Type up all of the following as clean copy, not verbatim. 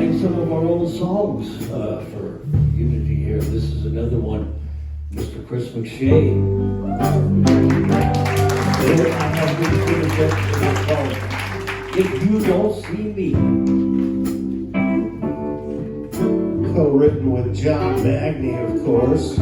writing some of our own songs for Unity here. This is another one, Mr. Chris McShay. Here I have been called If You Don't See Me. Co-written with John Magnie, of course.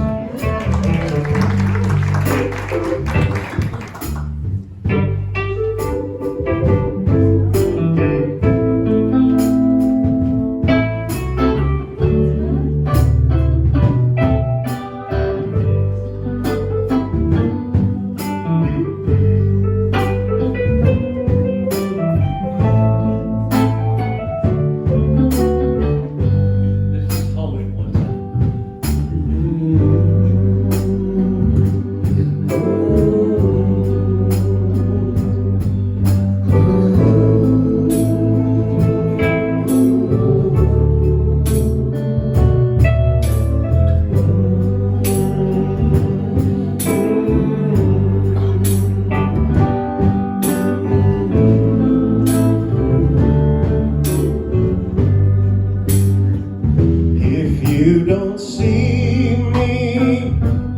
You don't see me,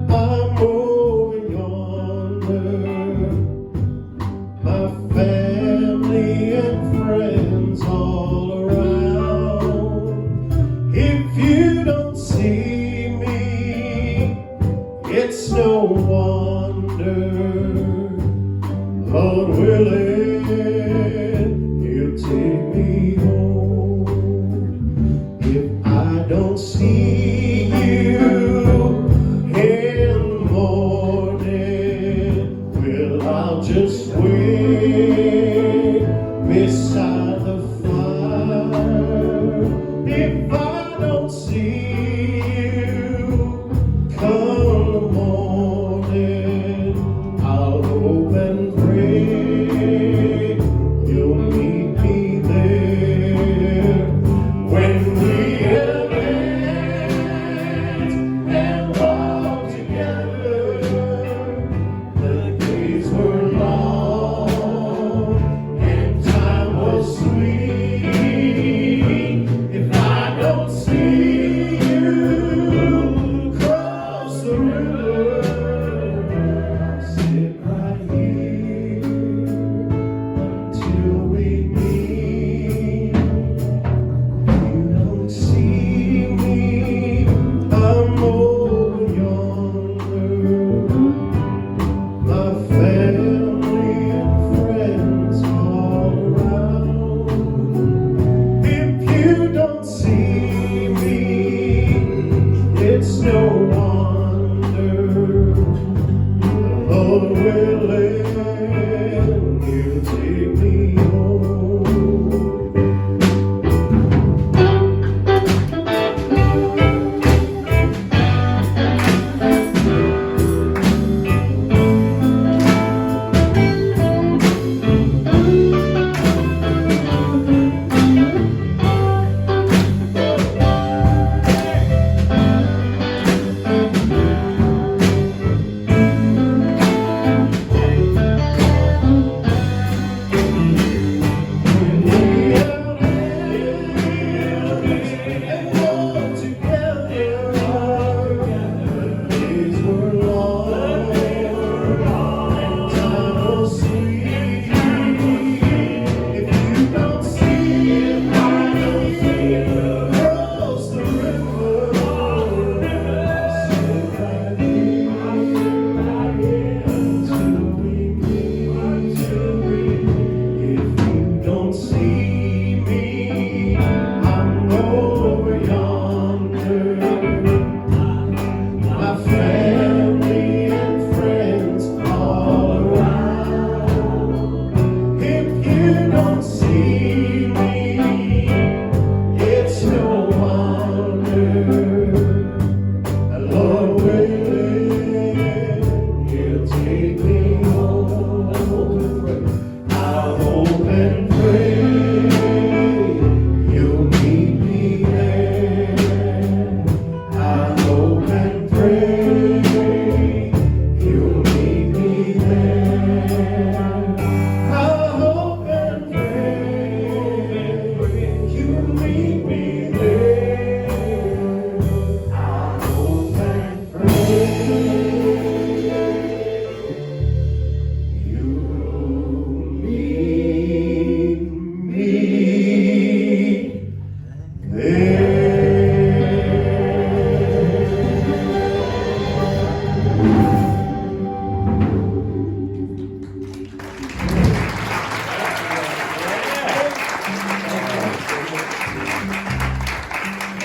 I'm over yonder. My family and friends all around. If you don't see me, it's no wonder. Lord willing, He'll take me home. If I don't see you in the morning, well, I'll just wait beside the fire. If I don't see you come the morning, I'll hope and pray you'll meet me there. When we have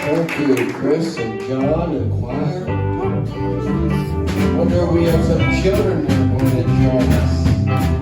Thank you, Chris and John and choir. Wonder if we have some children that want to join us.